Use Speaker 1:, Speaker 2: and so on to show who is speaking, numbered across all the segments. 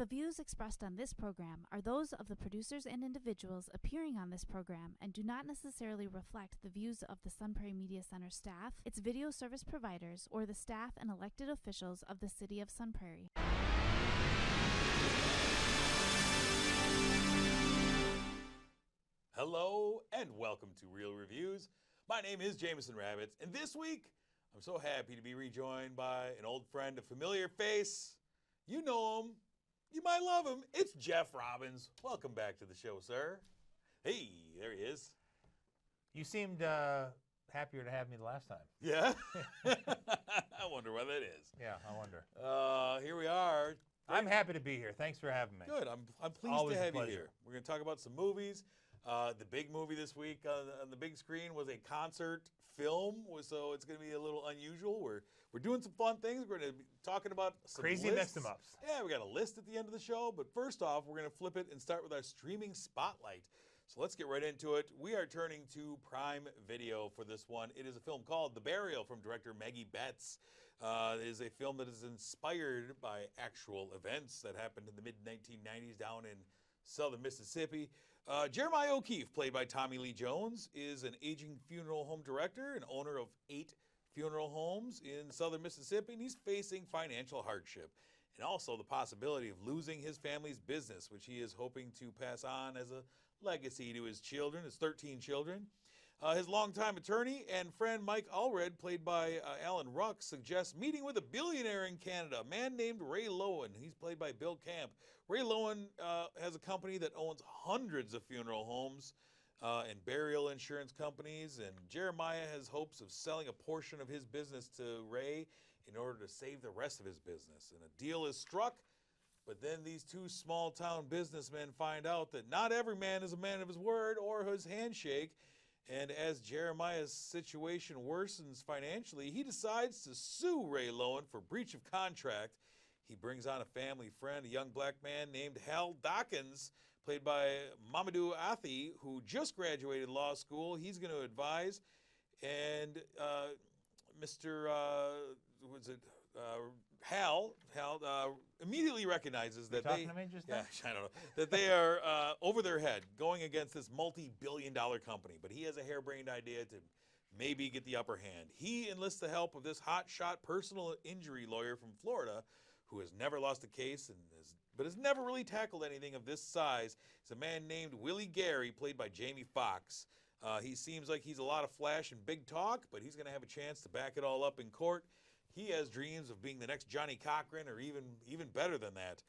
Speaker 1: The views expressed on this program are those of the producers and individuals appearing on this program and do not necessarily reflect the views of the Sun Prairie Media Center staff, its video service providers, or the staff and elected officials of the City of Sun Prairie.
Speaker 2: Hello and welcome to Real Reviews. My name is Jameson Rabbits, and this week I'm so happy to be rejoined by an old friend, a familiar face. You know him. You might love him. It's Jeff Robbins. Welcome back to the show, sir. Hey, there he is.
Speaker 3: You seemed happier to have me the last time.
Speaker 2: Yeah? I wonder why that is.
Speaker 3: Yeah, I wonder.
Speaker 2: Here we are.
Speaker 3: I'm happy to be here. Thanks for having me.
Speaker 2: Good. I'm pleased
Speaker 3: Always
Speaker 2: to
Speaker 3: a
Speaker 2: have you
Speaker 3: pleasure.
Speaker 2: here. We're going to talk about some movies. The big movie this week on the big screen was a concert film, so it's going to be a little unusual. We're doing some fun things. We're going to be talking about some
Speaker 3: Crazy
Speaker 2: lists.
Speaker 3: mix-em-ups.
Speaker 2: Yeah, we got a list at the end of the show, but first off, we're going to flip it and start with our streaming spotlight. So let's get right into it. We are turning to Prime Video for this one. It is a film called The Burial from director Maggie Betts. It is a film that is inspired by actual events that happened in the mid-1990s down in southern Mississippi. Jeremiah O'Keefe, played by Tommy Lee Jones, is an aging funeral home director and owner of 8 funeral homes in southern Mississippi, and he's facing financial hardship and also the possibility of losing his family's business, which he is hoping to pass on as a legacy to his children, his 13 children. His longtime attorney and friend Mike Allred, played by Alan Ruck, suggests meeting with a billionaire in Canada, a man named Ray Lowen. He's played by Bill Camp. Ray Lowen has a company that owns hundreds of funeral homes and burial insurance companies, and Jeremiah has hopes of selling a portion of his business to Ray in order to save the rest of his business. And a deal is struck, but then these two small-town businessmen find out that not every man is a man of his word or his handshake. And as Jeremiah's situation worsens financially, he decides to sue Ray Lowen for breach of contract. He brings on a family friend, a young black man named Hal Dawkins, played by Mamadou Athi, who just graduated law school. He's going to advise. And Hal immediately recognizes that
Speaker 3: talking to me just now?
Speaker 2: I don't know, that they are over their head going against this multi-billion-dollar company. But he has a harebrained idea to maybe get the upper hand. He enlists the help of this hotshot personal injury lawyer from Florida who has never lost a case but has never really tackled anything of this size. It's a man named Willie Gary, played by Jamie Foxx. He seems like he's a lot of flash and big talk, but he's going to have a chance to back it all up in court. He has dreams of being the next Johnny Cochran or even better than that.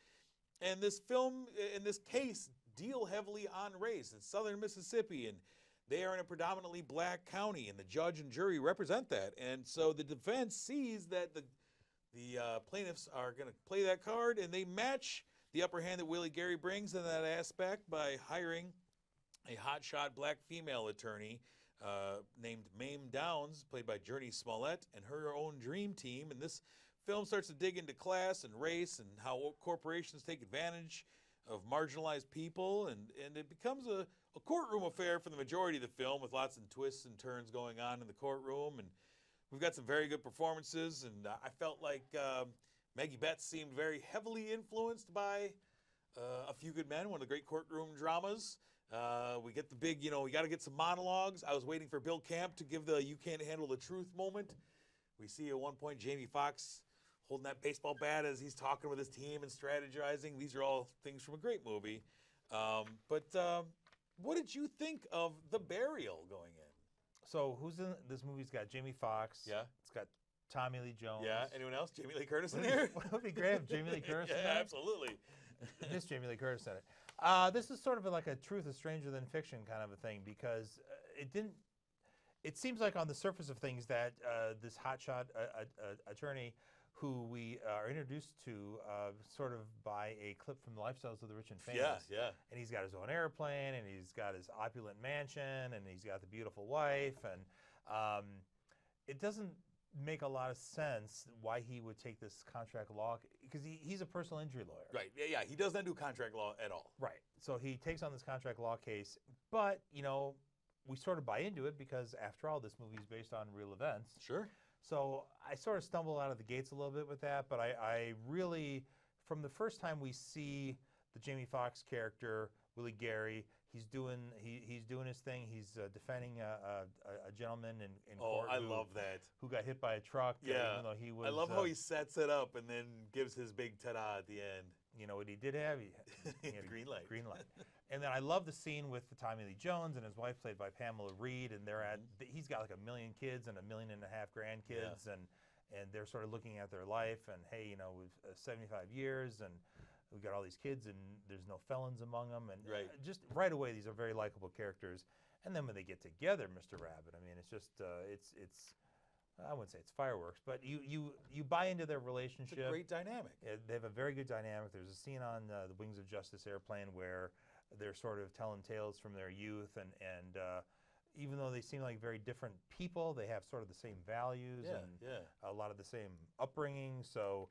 Speaker 2: And this film, in this case, deal heavily on race. It's southern Mississippi, and they are in a predominantly black county, and the judge and jury represent that. And so the defense sees that the plaintiffs are going to play that card, and they match the upper hand that Willie Gary brings in that aspect by hiring a hotshot black female attorney named Mame Downs, played by Journey Smollett, and her own dream team. And this film starts to dig into class and race and how corporations take advantage of marginalized people, and it becomes a courtroom affair for the majority of the film, with lots of twists and turns going on in the courtroom. And we've got some very good performances, and I felt like Maggie Betts seemed very heavily influenced by A Few Good Men, one of the great courtroom dramas. We get the big, we got to get some monologues. I was waiting for Bill Camp to give the "you can't handle the truth" moment. We see at one point Jamie Foxx holding that baseball bat as he's talking with his team and strategizing. These are all things from a great movie. But what did you think of The Burial going in?
Speaker 3: So who's in this movie's got Jamie Foxx.
Speaker 2: Yeah.
Speaker 3: It's got Tommy Lee Jones.
Speaker 2: Yeah. Anyone else? Jamie Lee Curtis in here?
Speaker 3: It would be great if Jamie Lee Curtis in
Speaker 2: Yeah,
Speaker 3: it.
Speaker 2: absolutely.
Speaker 3: Miss Jamie Lee Curtis in it. This is sort of like a truth is stranger than fiction kind of a thing, because it seems like on the surface of things that this hotshot attorney who we are introduced to sort of by a clip from the Lifestyles of the Rich and Famous.
Speaker 2: Yeah.
Speaker 3: And he's got his own airplane, and he's got his opulent mansion, and he's got the beautiful wife, and it doesn't make a lot of sense why he would take this contract law, because he's a personal injury lawyer.
Speaker 2: Right. Yeah. He does not do contract law at all.
Speaker 3: Right. So he takes on this contract law case, but, we sort of buy into it because, after all, this movie is based on real events.
Speaker 2: Sure.
Speaker 3: So I sort of stumbled out of the gates a little bit with that, but I really, from the first time we see the Jamie Foxx character, Willie Gary, he's doing his thing. He's defending a gentleman in court.
Speaker 2: I love that.
Speaker 3: Who got hit by a truck.
Speaker 2: Yeah.
Speaker 3: Even though he was.
Speaker 2: I love how he sets it up and then gives his big ta-da at the end.
Speaker 3: You know what he did have? He had
Speaker 2: Green light.
Speaker 3: Green light. And then I love the scene with Tommy Lee Jones and his wife, played by Pamela Reed, and they're he's got like 1 million kids and 1.5 million grandkids, and they're sort of looking at their life, and hey, you know, we've 75 years, and we've got all these kids, and there's no felons among them, and just right away, these are very likable characters. And then when they get together, Mr. Rabbit, I mean, it's just it's I wouldn't say it's fireworks, but you buy into their relationship.
Speaker 2: It's a great dynamic.
Speaker 3: They have a very good dynamic. There's a scene on the Wings of Justice airplane where they're sort of telling tales from their youth, and even though they seem like very different people, they have sort of the same values and a lot of the same upbringing. So,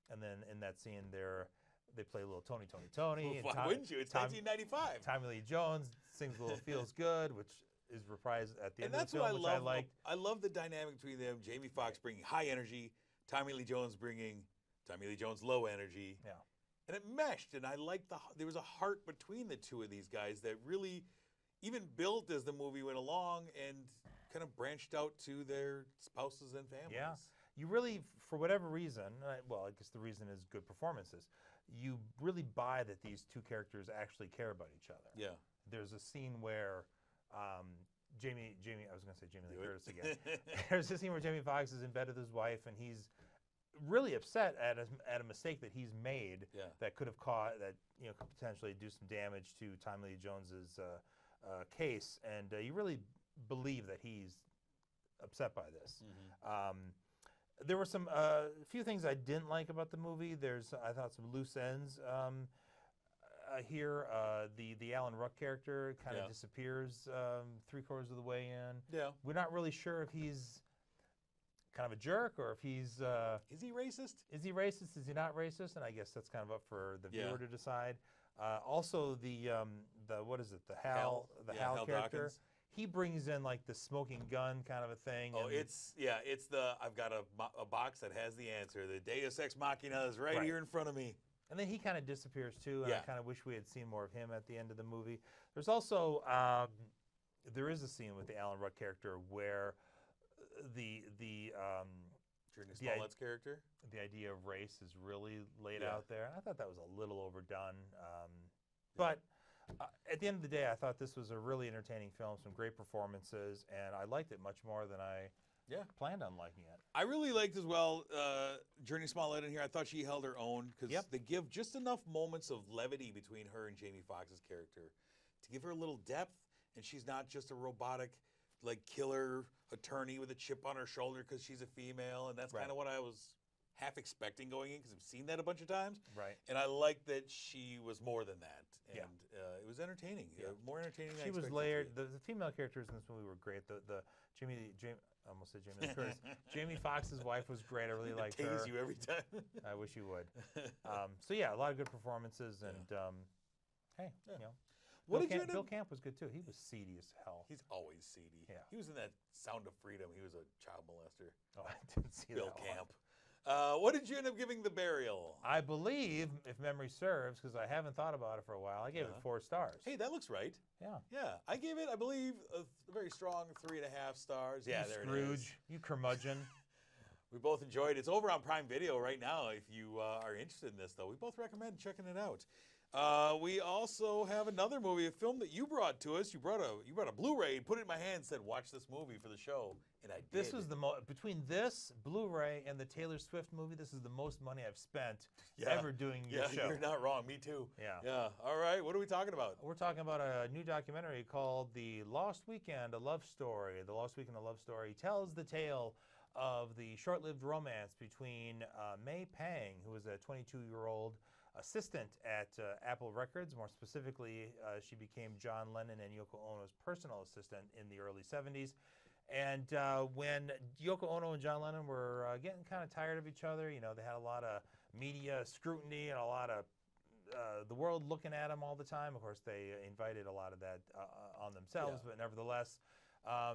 Speaker 3: and then in that scene, they play a little Tony.
Speaker 2: Well, why wouldn't you? It's 1995.
Speaker 3: Tommy Lee Jones sings a little "Feels Good," which is reprised at the end of the film,
Speaker 2: what
Speaker 3: which I liked.
Speaker 2: I love the dynamic between them. Jamie Foxx bringing high energy, Tommy Lee Jones low energy.
Speaker 3: Yeah.
Speaker 2: And it meshed, and I liked there was a heart between the two of these guys that really even built as the movie went along and kind of branched out to their spouses and families.
Speaker 3: Yeah. You really, for whatever reason, well, I guess the reason is good performances, you really buy that these two characters actually care about each other.
Speaker 2: Yeah.
Speaker 3: There's a scene where Jamie, I was going to say Jamie Lee Curtis again. There's a scene where Jamie Foxx is in bed with his wife, and he's really upset at a mistake that he's made that could have could potentially do some damage to Tommy Lee Jones's case, and you really believe that he's upset by this. There were some few things I didn't like about the movie. I thought some loose ends here. The Alan Ruck character kind of disappears 3/4 of the way in.
Speaker 2: Yeah,
Speaker 3: we're not really sure if he's kind of a jerk or if he's
Speaker 2: is he racist?
Speaker 3: Is he racist? Is he not racist? And I guess that's kind of up for the viewer to decide. Also, the what is it? The Hal character.
Speaker 2: Dawkins.
Speaker 3: He brings in like the smoking gun kind of a thing.
Speaker 2: Oh, it's I've got a box that has the answer. The Deus Ex Machina is right here in front of me.
Speaker 3: And then he kind of disappears too, and I kind of wish we had seen more of him at the end of the movie. There's also there is a scene with the Alan Ruck character where the
Speaker 2: Journey Smollett's character,
Speaker 3: the idea of race is really laid out there. I thought that was a little overdone, but at the end of the day, I thought this was a really entertaining film, some great performances, and I liked it much more than I planned on liking it.
Speaker 2: I really liked as well Journey Smollett in here. I thought she held her own because they give just enough moments of levity between her and Jamie Foxx's character to give her a little depth, and she's not just a robotic like killer attorney with a chip on her shoulder because she's a female, and that's kind of what I was half expecting going in because I've seen that a bunch of times.
Speaker 3: Right.
Speaker 2: And I liked that she was more than that. And it was entertaining. More entertaining than I expected.
Speaker 3: She was layered. The female characters in this movie were great. The Jamie I almost said Jamie Lee Curtis. Jamie Foxx's wife was great. I really liked her.
Speaker 2: Tease you every time.
Speaker 3: I wish you would. So yeah, a lot of good performances, and hey, you know. Bill Camp was good too. He was seedy as hell.
Speaker 2: He's always seedy.
Speaker 3: Yeah.
Speaker 2: He was in that Sound of Freedom. He was a child molester.
Speaker 3: Oh, I didn't see
Speaker 2: Bill
Speaker 3: that
Speaker 2: Camp. What did you end up giving The Burial?
Speaker 3: I believe, if memory serves, because I haven't thought about it for a while, I gave it 4 stars.
Speaker 2: Hey, that looks right.
Speaker 3: Yeah.
Speaker 2: Yeah. I gave it, I believe, a very strong 3.5 stars. Yeah, there it is.
Speaker 3: Scrooge, you curmudgeon.
Speaker 2: We both enjoyed it. It's over on Prime Video right now if you are interested in this, though. We both recommend checking it out. We also have another movie, a film that you brought to us. You brought a Blu-ray, put it in my hand, and said, watch this movie for the show, and I did.
Speaker 3: This was between this Blu-ray and the Taylor Swift movie, this is the most money I've spent ever doing your show.
Speaker 2: Yeah, you're not wrong. Me too.
Speaker 3: Yeah.
Speaker 2: All right, what are we talking about?
Speaker 3: We're talking about a new documentary called The Lost Weekend, A Love Story. The Lost Weekend, A Love Story tells the tale of the short-lived romance between May Pang, who was a 22-year-old assistant at Apple Records. More specifically, she became John Lennon and Yoko Ono's personal assistant in the early 70s. And when Yoko Ono and John Lennon were getting kind of tired of each other, you know, they had a lot of media scrutiny and a lot of the world looking at them all the time. Of course, they invited a lot of that on themselves, but nevertheless,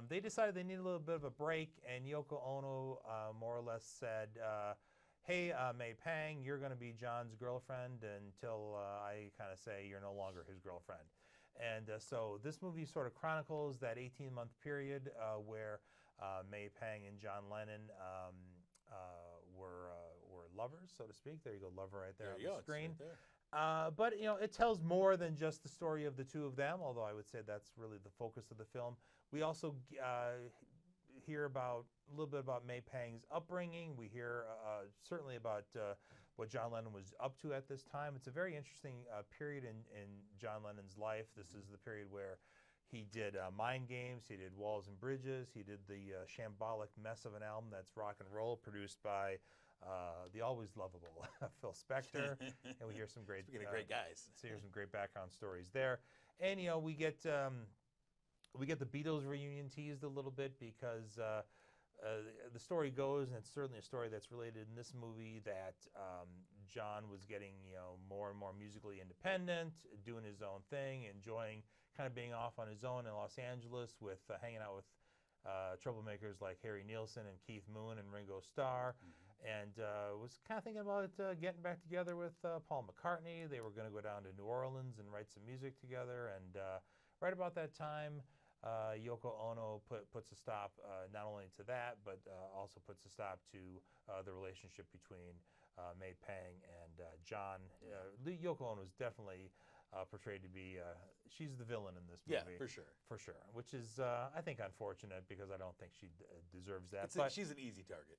Speaker 3: they decided they needed a little bit of a break, and Yoko Ono more or less said, hey, May Pang, you're going to be John's girlfriend until I kind of say you're no longer his girlfriend. And so this movie sort of chronicles that 18-month period where May Pang and John Lennon were lovers, so to speak. There you go, lover right there on the screen.
Speaker 2: It's right there.
Speaker 3: But it tells more than just the story of the two of them, although I would say that's really the focus of the film. We also hear about a little bit about May Pang's upbringing. We hear certainly about what John Lennon was up to at this time. It's a very interesting period in John Lennon's life. This is the period where he did Mind Games, he did Walls and Bridges, he did the shambolic mess of an album that's rock and roll, produced by the always lovable Phil Spector, and we hear some great
Speaker 2: Speaking of great guys,
Speaker 3: so here's some great background stories there, and we get the Beatles reunion teased a little bit because the story goes, and it's certainly a story that's related in this movie, that John was getting more and more musically independent, doing his own thing, enjoying kind of being off on his own in Los Angeles with hanging out with troublemakers like Harry Nilsson and Keith Moon and Ringo Starr. And was kind of thinking about getting back together with Paul McCartney. They were going to go down to New Orleans and write some music together. And right about that time, Yoko Ono puts a stop not only to that, but also puts a stop to the relationship between May Pang and John. Yoko Ono is definitely portrayed to be, she's the villain in this movie.
Speaker 2: Yeah, for sure.
Speaker 3: For sure, which is, I think, unfortunate because I don't think she deserves that.
Speaker 2: She's an easy target.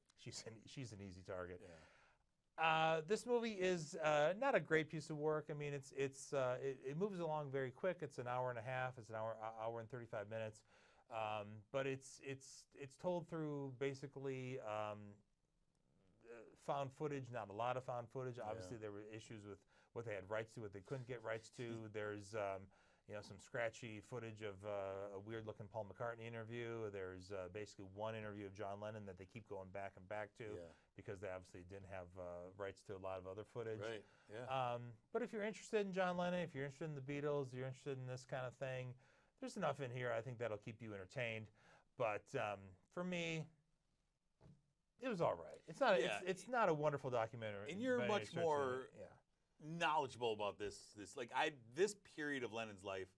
Speaker 3: She's an easy target.
Speaker 2: Yeah.
Speaker 3: This movie is not a great piece of work. I mean, it moves along very quick. It's an hour and a half. It's an hour and 35 minutes. But it's told through basically found footage. Not a lot of found footage. Obviously, there were issues with what they had rights to, what they couldn't get rights to. There's some scratchy footage of a weird-looking Paul McCartney interview. There's basically one interview of John Lennon that they keep going back and back to because they obviously didn't have rights to a lot of other footage.
Speaker 2: Right, yeah.
Speaker 3: But if you're interested in John Lennon, if you're interested in the Beatles, you're interested in this kind of thing, there's enough in here, I think, that'll keep you entertained. But for me, it was all right. It's not. It's not a wonderful documentary.
Speaker 2: And you're much more knowledgeable about this period of Lennon's life.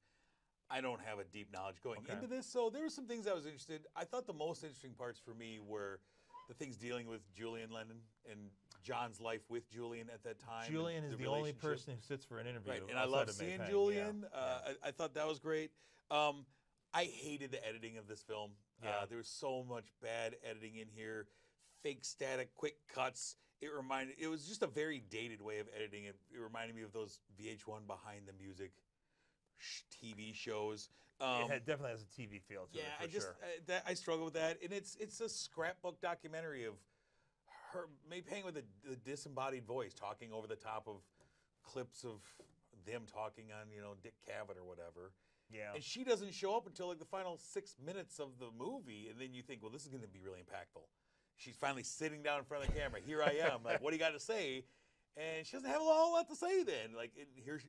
Speaker 2: I don't have a deep knowledge going into this, so there were some things I was interested. I thought the most interesting parts for me were the things dealing with Julian Lennon and John's life with Julian at that time.
Speaker 3: Julian is the only person who sits for an interview.
Speaker 2: Right, and I love seeing Julian. I thought that was great. I hated the editing of this film. There was so much bad editing in here. Fake static, quick cuts. It was just a very dated way of editing it. It reminded me of those VH1 behind the music TV shows.
Speaker 3: It definitely has a TV feel to it.
Speaker 2: I struggle with that, and it's a scrapbook documentary of her May Pang with a disembodied voice talking over the top of clips of them talking on Dick Cavett or whatever.
Speaker 3: Yeah.
Speaker 2: And she doesn't show up until like the final 6 minutes of the movie, and then you think, well, this is going to be really impactful. She's finally sitting down in front of the camera. Here I am. Like, what do you got to say? And she doesn't have a whole lot to say then. Like, here,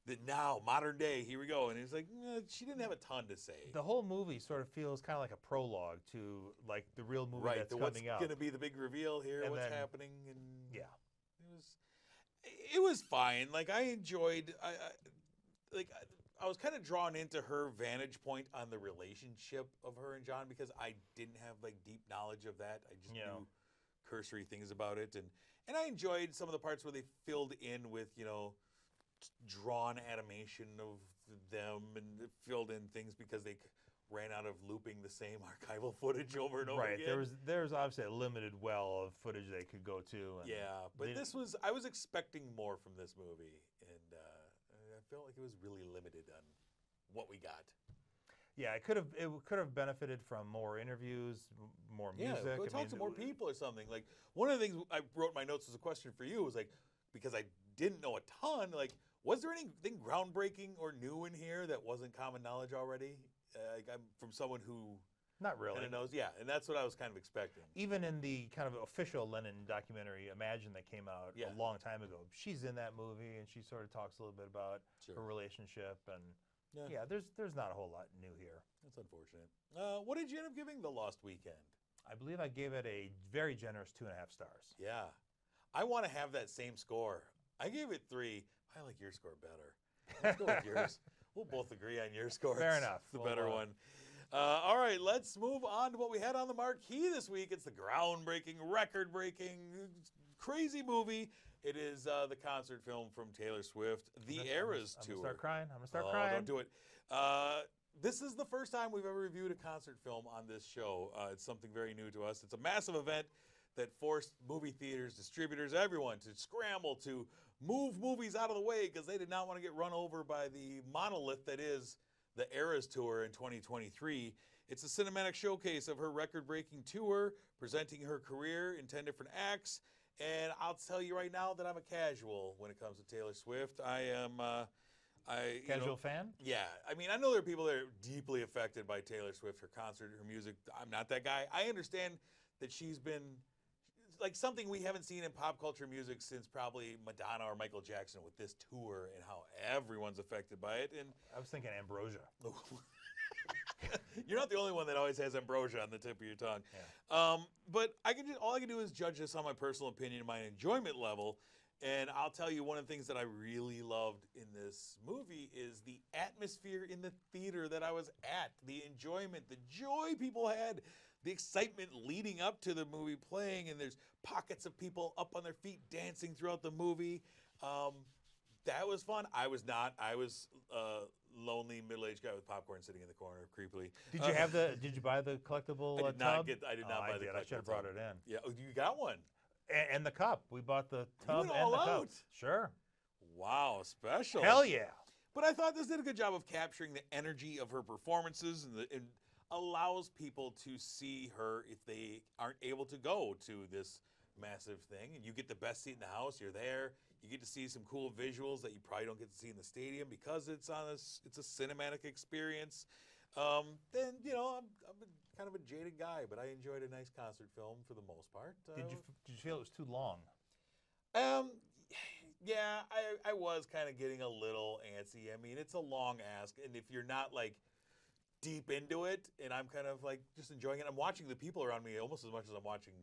Speaker 2: the now, modern day, here we go. And it's like, she didn't have a ton to say.
Speaker 3: The whole movie sort of feels kind of like a prologue to, like, the real movie that's coming
Speaker 2: what's
Speaker 3: up.
Speaker 2: going to be the big reveal here,
Speaker 3: and
Speaker 2: what's
Speaker 3: then,
Speaker 2: happening. And
Speaker 3: yeah.
Speaker 2: It was fine. Like, I enjoyed, I was kind of drawn into her vantage point on the relationship of her and John because I didn't have like deep knowledge of that. I just knew cursory things about it, and I enjoyed some of the parts where they filled in with drawn animation of them and filled in things because they ran out of looping the same archival footage over and over again.
Speaker 3: Right. There was obviously a limited well of footage they could go to. And
Speaker 2: but I was expecting more from this movie, and I felt like it was really limited on what we got.
Speaker 3: Yeah, it could have benefited from more interviews, more music.
Speaker 2: Yeah, go talk to more people or something. Like, one of the things I wrote in my notes as a question for you was like, because I didn't know a ton, like, was there anything groundbreaking or new in here that wasn't common knowledge already? I'm from someone who
Speaker 3: not really
Speaker 2: kind of knows. Yeah, and that's what I was kind of expecting.
Speaker 3: Even in the kind of official Lennon documentary, Imagine, that came out a long time ago, she's in that movie, and she sort of talks a little bit about her relationship, and there's not a whole lot new here.
Speaker 2: That's unfortunate. What did you end up giving The Lost Weekend?
Speaker 3: I believe I gave it a very generous 2.5 stars.
Speaker 2: Yeah. I want to have that same score. I gave it 3. I like your score better. Let's go with yours. We'll both agree on your score.
Speaker 3: Fair enough.
Speaker 2: It's the better one. All right, let's move on to what we had on the marquee this week. It's the groundbreaking, record-breaking, crazy movie. It is the concert film from Taylor Swift, The Eras Tour.
Speaker 3: I'm going to start crying.
Speaker 2: Don't do it. This is the first time we've ever reviewed a concert film on this show. It's something very new to us. It's a massive event that forced movie theaters, distributors, everyone to scramble to move movies out of the way because they did not want to get run over by the monolith that is the Eras Tour in 2023. It's a cinematic showcase of her record-breaking tour, presenting her career in 10 different acts. And I'll tell you right now that I'm a casual when it comes to Taylor Swift. I am
Speaker 3: Casual fan?
Speaker 2: Yeah. I mean, I know there are people that are deeply affected by Taylor Swift, her concert, her music. I'm not that guy. I understand that she's been like something we haven't seen in pop culture music since probably Madonna or Michael Jackson with this tour and how everyone's affected by it. And
Speaker 3: I was thinking Ambrosia.
Speaker 2: You're not the only one that always has ambrosia on the tip of your tongue.
Speaker 3: Yeah.
Speaker 2: But all I can do is judge this on my personal opinion, my enjoyment level. And I'll tell you, one of the things that I really loved in this movie is the atmosphere in the theater that I was at, the enjoyment, the joy people had, the excitement leading up to the movie playing, and there's pockets of people up on their feet dancing throughout the movie. That was fun. I was not. I was a lonely middle-aged guy with popcorn sitting in the corner creepily.
Speaker 3: Did you have the? Did you buy the collectible
Speaker 2: I did not
Speaker 3: tub?
Speaker 2: I did not buy the collectible
Speaker 3: I should have brought it in.
Speaker 2: Yeah, oh, you got one.
Speaker 3: And the cup. We bought the tub
Speaker 2: went
Speaker 3: and
Speaker 2: all
Speaker 3: the cup.
Speaker 2: out.
Speaker 3: Sure.
Speaker 2: Wow, special.
Speaker 3: Hell yeah.
Speaker 2: But I thought this did a good job of capturing the energy of her performances and allows people to see her if they aren't able to go to this massive thing. And you get the best seat in the house. You're there. You get to see some cool visuals that you probably don't get to see in the stadium because it's a cinematic experience. Then I'm kind of a jaded guy, but I enjoyed a nice concert film for the most part.
Speaker 3: Did you feel it was too long?
Speaker 2: Yeah, I was kind of getting a little antsy. I mean, it's a long ask, and if you're not like deep into it, and I'm kind of like just enjoying it, I'm watching the people around me almost as much as I'm watching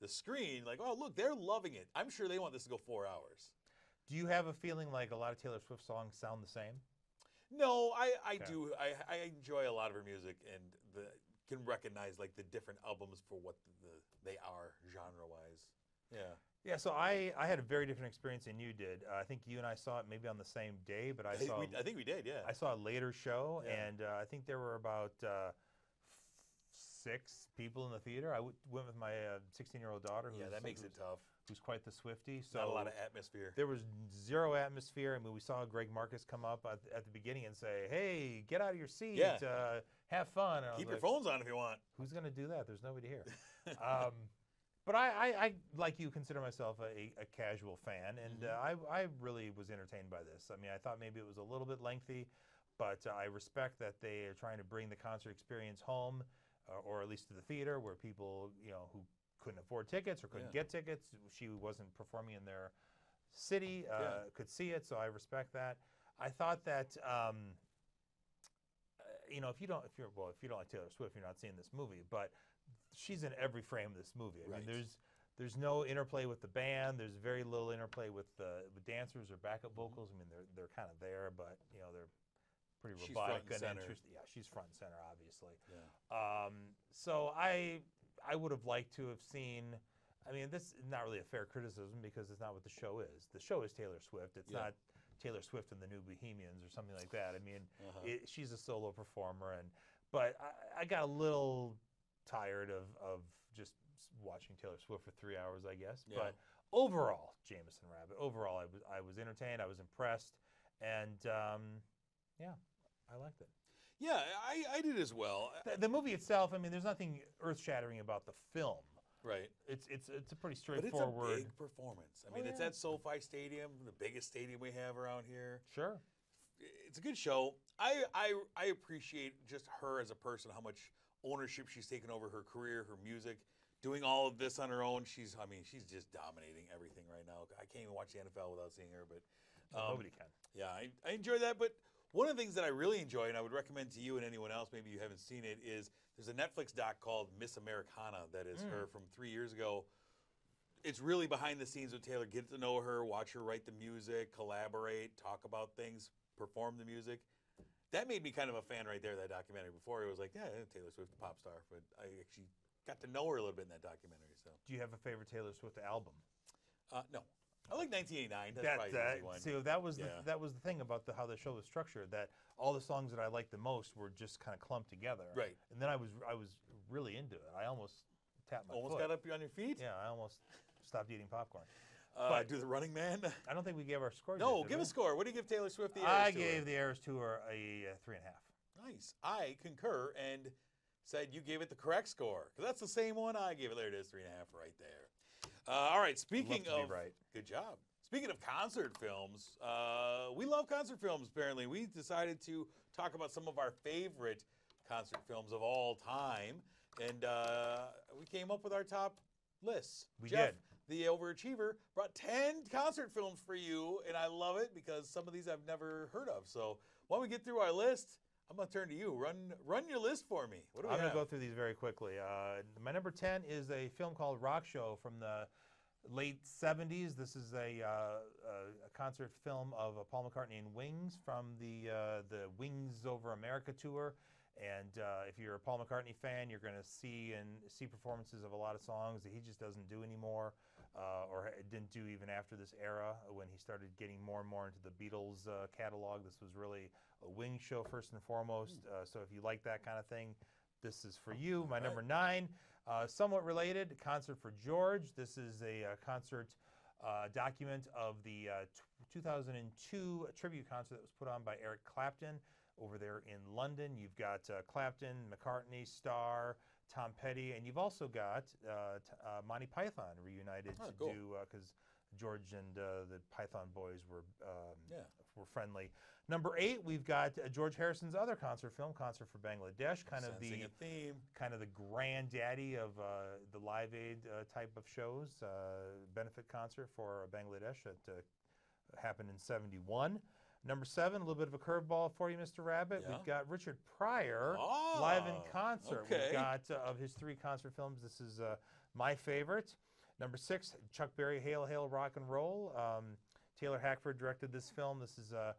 Speaker 2: the screen. Like, oh look, they're loving it. I'm sure they want this to go 4 hours.
Speaker 3: Do you have a feeling like a lot of Taylor Swift songs sound the same?
Speaker 2: No, I
Speaker 3: Okay.
Speaker 2: do. I enjoy a lot of her music and can recognize like the different albums for what they are genre wise. Yeah.
Speaker 3: Yeah, so I had a very different experience than you did. I think you and I saw it maybe on the same day, but I
Speaker 2: think we did. Yeah.
Speaker 3: I saw a later show,
Speaker 2: Yeah.
Speaker 3: and I think there were about 6 people in the theater. I went with my 16-year-old daughter.
Speaker 2: That makes it tough.
Speaker 3: Who's quite the Swiftie. So
Speaker 2: Not a lot of atmosphere.
Speaker 3: There was zero atmosphere. I mean, we saw Greg Marcus come up at the beginning and say, "Hey, get out of your seat, have fun." And I
Speaker 2: Keep
Speaker 3: was
Speaker 2: your phones on if you want.
Speaker 3: Who's going to do that? There's nobody here. But I, like you, consider myself a casual fan, and I really was entertained by this. I mean, I thought maybe it was a little bit lengthy, but I respect that they are trying to bring the concert experience home, or at least to the theater, where people, who couldn't afford tickets or couldn't get tickets. She wasn't performing in their city, could see it, so I respect that. I thought that, if you don't like Taylor Swift, you're not seeing this movie, but she's in every frame of this movie. I mean, there's no interplay with the band. There's very little interplay with the dancers or backup vocals. I mean, they're kind of there, but they're pretty robotic and interesting. Yeah, she's front and center, obviously.
Speaker 2: Yeah.
Speaker 3: So I would have liked to have seen. I mean, this is not really a fair criticism because it's not what the show is. The show is Taylor Swift. It's not Taylor Swift and the New Bohemians or something like that. I mean, she's a solo performer, but I got a little tired of just watching Taylor Swift for 3 hours, I guess. Yeah. But overall, Jameson Rabbit. Overall, I was entertained. I was impressed, and I liked it.
Speaker 2: Yeah, I did as well.
Speaker 3: The movie itself, I mean, there's nothing earth-shattering about the film.
Speaker 2: Right.
Speaker 3: It's a pretty straightforward.
Speaker 2: But it's a big performance. I mean, it's at SoFi Stadium, the biggest stadium we have around here.
Speaker 3: Sure.
Speaker 2: It's a good show. I appreciate just her as a person, how much ownership she's taken over her career, her music, doing all of this on her own. She's just dominating everything right now. I can't even watch the NFL without seeing her, but
Speaker 3: nobody can.
Speaker 2: Yeah, I enjoy that. But One of the things that I really enjoy, and I would recommend to you and anyone else, maybe you haven't seen it, is there's a Netflix doc called Miss Americana that is her from 3 years ago. It's really behind the scenes with Taylor. Get to know her, watch her write the music, collaborate, talk about things, perform the music. That made me kind of a fan right there, that documentary. Before it was like, yeah, Taylor Swift, pop star. But I actually got to know her a little bit in that documentary. So,
Speaker 3: Do you have a favorite Taylor Swift album?
Speaker 2: no. I like 1989. That's probably the easy one.
Speaker 3: See, that was the thing about how the show was structured. That all the songs that I liked the most were just kind of clumped together.
Speaker 2: Right.
Speaker 3: And then I was really into it. I almost tapped my
Speaker 2: Almost
Speaker 3: foot.
Speaker 2: got up on your feet?
Speaker 3: Yeah, I almost stopped eating popcorn.
Speaker 2: Do the Running Man?
Speaker 3: I don't think we gave our score.
Speaker 2: No,
Speaker 3: yet, did
Speaker 2: give
Speaker 3: we?
Speaker 2: a score. What do you give Taylor Swift the Eras
Speaker 3: I
Speaker 2: Tour?
Speaker 3: gave the Eras Tour a 3.5.
Speaker 2: Nice. I concur and said you gave it the correct score. Because that's the same one I gave it. There it is, 3.5 right there. All right, speaking
Speaker 3: Love to
Speaker 2: of...
Speaker 3: be right.
Speaker 2: Good job. Speaking of concert films, we love concert films, apparently. We decided to talk about some of our favorite concert films of all time. And we came up with our top lists.
Speaker 3: We
Speaker 2: Jeff,
Speaker 3: did.
Speaker 2: the overachiever, brought 10 concert films for you, and I love it because some of these I've never heard of. So while we get through our list, I'm going to turn to you. Run your list for me. What do we
Speaker 3: I'm
Speaker 2: have?
Speaker 3: going to go through these very quickly. My number 10 is a film called Rock Show from the late 70s. This is a concert film of Paul McCartney and Wings from the Wings Over America tour. And if you're a Paul McCartney fan, you're going to see performances of a lot of songs that he just doesn't do anymore, or didn't do even after this era when he started getting more and more into the Beatles catalog. This was really a Wings show first and foremost. So if you like that kind of thing, this is for you. My number 9, somewhat related, Concert for George. This is a concert document of the 2002 tribute concert that was put on by Eric Clapton over there in London. You've got Clapton, McCartney, Starr, Tom Petty, and you've also got Monty Python reunited to
Speaker 2: cool.
Speaker 3: do, because George and the Python boys were friendly. Number 8, we've got George Harrison's other concert film, Concert for Bangladesh, kind of
Speaker 2: Sensing a theme.
Speaker 3: kind of the granddaddy of the Live Aid type of shows. Benefit concert for Bangladesh that happened in '71. Number 7, a little bit of a curveball for you, Mr. Rabbit.
Speaker 2: Yeah.
Speaker 3: We've got Richard Pryor live in concert. We've got of his 3 concert films. This is my favorite. Number 6, Chuck Berry, Hail, Hail, Rock and Roll. Taylor Hackford directed this film. This is a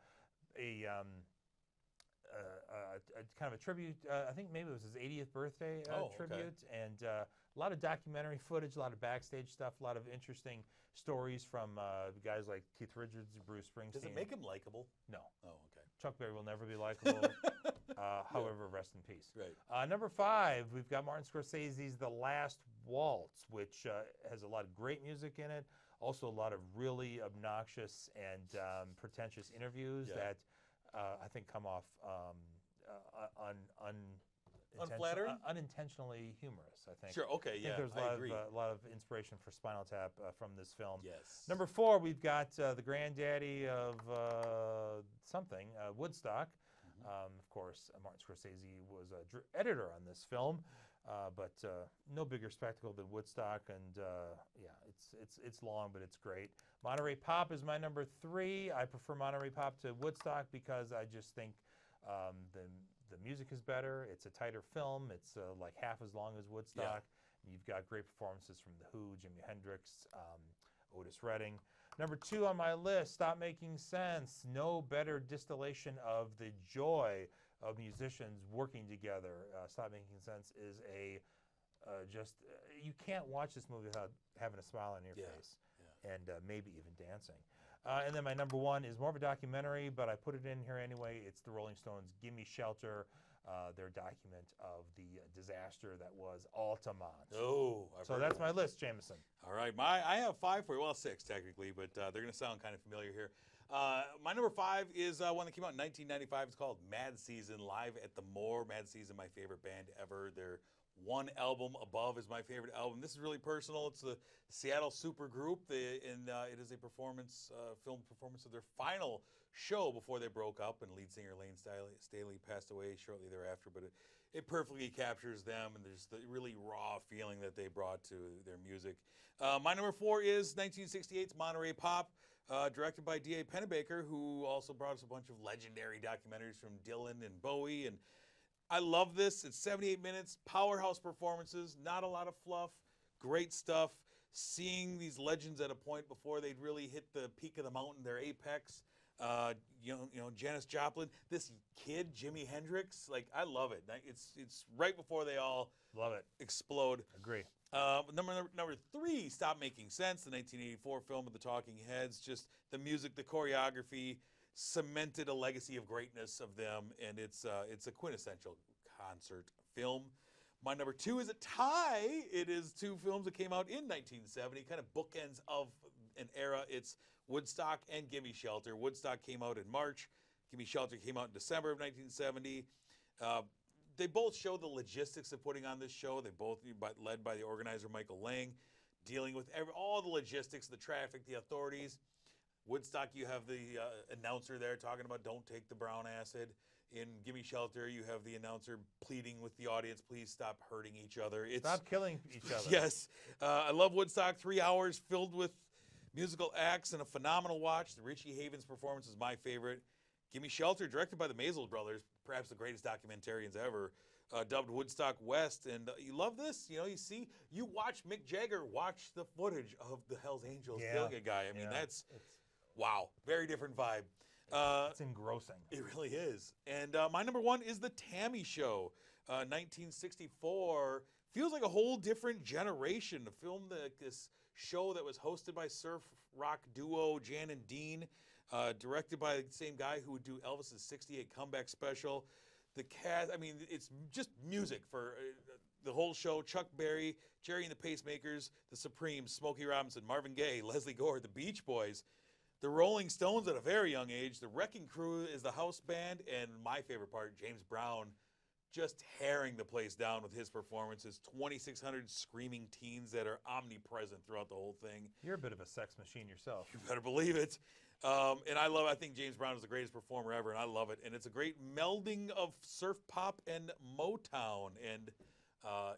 Speaker 3: kind of a tribute. I think maybe it was his 80th birthday tribute, and a lot of documentary footage, a lot of backstage stuff, a lot of interesting stories from guys like Keith Richards, Bruce Springsteen.
Speaker 2: Does it make him likable?
Speaker 3: No.
Speaker 2: Oh, okay.
Speaker 3: Chuck Berry will never be likable. However, rest in peace.
Speaker 2: Right.
Speaker 3: Number 5, we've got Martin Scorsese's The Last Waltz, which has a lot of great music in it. Also, a lot of really obnoxious and pretentious interviews that I think come off unintentionally humorous, I think.
Speaker 2: Sure, okay,
Speaker 3: I think there's a lot of inspiration for Spinal Tap from this film.
Speaker 2: Yes.
Speaker 3: Number 4, we've got the granddaddy of something, Woodstock. Of course, Martin Scorsese was editor on this film, but no bigger spectacle than Woodstock. And it's long, but it's great. Monterey Pop is my number 3. I prefer Monterey Pop to Woodstock because I just think the music is better. It's a tighter film. It's like half as long as Woodstock. Yeah. You've got great performances from The Who, Jimi Hendrix, Otis Redding. Number 2 on my list, Stop Making Sense. No better distillation of the joy of musicians working together. Stop Making Sense is you can't watch this movie without having a smile on your face and maybe even dancing. And then my number 1 is more of a documentary, but I put it in here anyway. It's the Rolling Stones' Gimme Shelter, their document of the disaster that was Altamont.
Speaker 2: Oh,
Speaker 3: so that's my list, Jameson.
Speaker 2: All right, I have 5 for you. Well, 6 technically, but they're going to sound kind of familiar here. My number 5 is one that came out in 1995. It's called Mad Season, Live at the Moore. Mad Season, my favorite band ever. Their one album above is my favorite album. This is really personal. It's the Seattle Supergroup, and it is a film performance of their final show before they broke up, and lead singer Lane Staley passed away shortly thereafter, but it perfectly captures them, and there's the really raw feeling that they brought to their music. My number 4 is 1968's Monterey Pop. directed by D.A. Pennebaker, who also brought us a bunch of legendary documentaries from Dylan and Bowie. And I love this. It's 78 minutes, powerhouse performances, not a lot of fluff, great stuff. Seeing these legends at a point before they'd really hit the peak of the mountain, their apex. You know, Janis Joplin, this kid, Jimi Hendrix, like, I love it. It's right before they all
Speaker 3: Love it.
Speaker 2: explode.
Speaker 3: Agree.
Speaker 2: Number 3, Stop Making Sense, the 1984 film with the Talking Heads. Just the music, the choreography cemented a legacy of greatness of them, and it's a quintessential concert film. My number 2 is a tie. It is 2 films that came out in 1970, kind of bookends of an era. It's Woodstock and Gimme Shelter. Woodstock came out in March. Gimme Shelter came out in December of 1970. They both show the logistics of putting on this show. They both led by the organizer Michael Lang, dealing with all the logistics, the traffic, the authorities. Woodstock, you have the announcer there talking about don't take the brown acid. In Gimme Shelter, you have the announcer pleading with the audience, please stop hurting each other.
Speaker 3: Stop killing each other.
Speaker 2: Yes. I love Woodstock. 3 hours filled with musical acts and a phenomenal watch. The Richie Havens performance is my favorite. Gimme Shelter, directed by the Maisel brothers, perhaps the greatest documentarians ever, dubbed Woodstock West. And you love this. You know, you watch Mick Jagger watch the footage of the Hells Angels killing a guy. I mean, that's, wow, very different vibe.
Speaker 3: It's engrossing.
Speaker 2: It really is. And my number 1 is The Tammy Show, 1964. Feels like a whole different generation. A film, this show that was hosted by surf rock duo Jan and Dean, directed by the same guy who would do Elvis's 68 comeback special. The cast, I mean, it's just music for the whole show. Chuck Berry, Jerry and the Pacemakers, The Supremes, Smokey Robinson, Marvin Gaye, Leslie Gore, The Beach Boys, the Rolling Stones at a very young age. The Wrecking Crew is the house band, and my favorite part, James Brown, just tearing the place down with his performances. 2,600 screaming teens that are omnipresent throughout the whole thing.
Speaker 3: You're a bit of a sex machine yourself.
Speaker 2: You better believe it. And I think James Brown is the greatest performer ever, and I love it. And it's a great melding of surf pop and Motown, and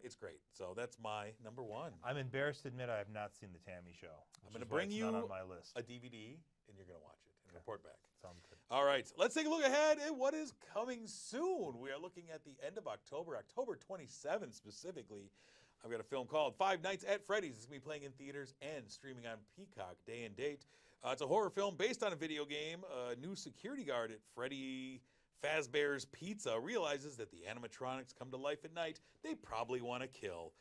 Speaker 2: it's great. So that's my number 1.
Speaker 3: I'm embarrassed to admit I have not seen The Tammy Show.
Speaker 2: I'm going to bring you
Speaker 3: not on my list.
Speaker 2: a DVD, and you're going to watch it and report back.
Speaker 3: Sounds good.
Speaker 2: All right, let's take a look ahead at what is coming soon. We are looking at the end of October, October 27th specifically. I've got a film called Five Nights at Freddy's. It's going to be playing in theaters and streaming on Peacock day and date. It's a horror film based on a video game. A new security guard at Freddy Fazbear's Pizza realizes that the animatronics come to life at night they probably want to kill.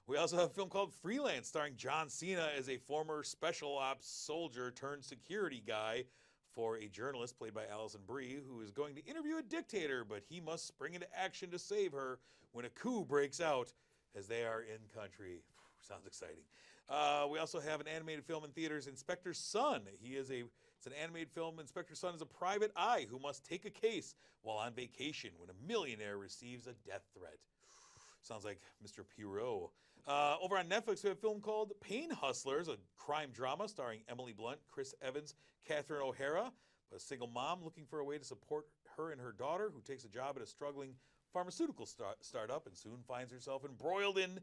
Speaker 2: We also have a film called Freelance, starring John Cena as a former special ops soldier turned security guy for a journalist played by Alison Brie, who is going to interview a dictator, but he must spring into action to save her when a coup breaks out as they are in country. Sounds exciting. We also have an animated film in theaters, Inspector Sun. It's an animated film. Inspector Sun is a private eye who must take a case while on vacation when a millionaire receives a death threat. Sounds like Mr. Poirot. Over on Netflix, we have a film called Pain Hustlers, a crime drama starring Emily Blunt, Chris Evans, Catherine O'Hara, a single mom looking for a way to support her and her daughter, who takes a job at a struggling pharmaceutical startup and soon finds herself embroiled in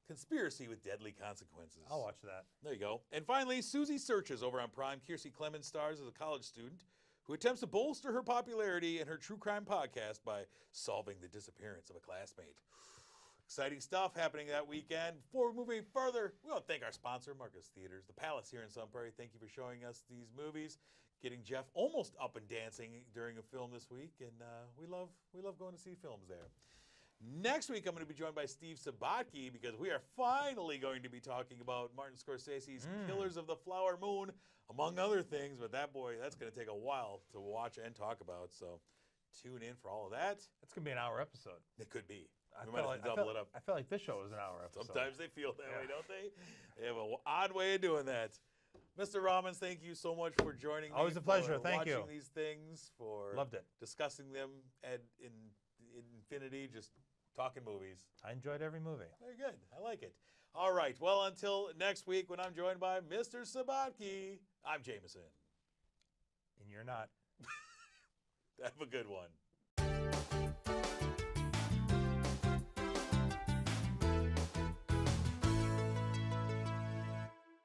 Speaker 2: conspiracy with deadly consequences.
Speaker 3: I'll watch that.
Speaker 2: There you go. And finally, Susie Searches over on Prime. Kiersey Clemens stars as a college student who attempts to bolster her popularity and her true crime podcast by solving the disappearance of a classmate. Exciting stuff happening that weekend. Before we move any further, we want to thank our sponsor, Marcus Theaters, the Palace here in Sun Prairie. Thank you for showing us these movies, getting Jeff almost up and dancing during a film this week, and we love going to see films there. Next week, I'm going to be joined by Steve Sabatke because we are finally going to be talking about Martin Scorsese's Killers of the Flower Moon, among other things. But that's going to take a while to watch and talk about. So tune in for all of that.
Speaker 3: It's going to be an hour episode.
Speaker 2: It could be.
Speaker 3: I
Speaker 2: We might have to double it up.
Speaker 3: I feel like this show is an hour episode.
Speaker 2: Sometimes they feel that way, don't they? They have an odd way of doing that. Mr. Robbins, thank you so much for joining me.
Speaker 3: Always a pleasure. Thank you.
Speaker 2: Watching these things, for
Speaker 3: Loved it.
Speaker 2: discussing them in infinity, just talking movies.
Speaker 3: I enjoyed every movie.
Speaker 2: Very good. I like it. All right. Well, until next week when I'm joined by Mr. Sabatke, I'm Jameson.
Speaker 3: And you're not.
Speaker 2: Have a good one.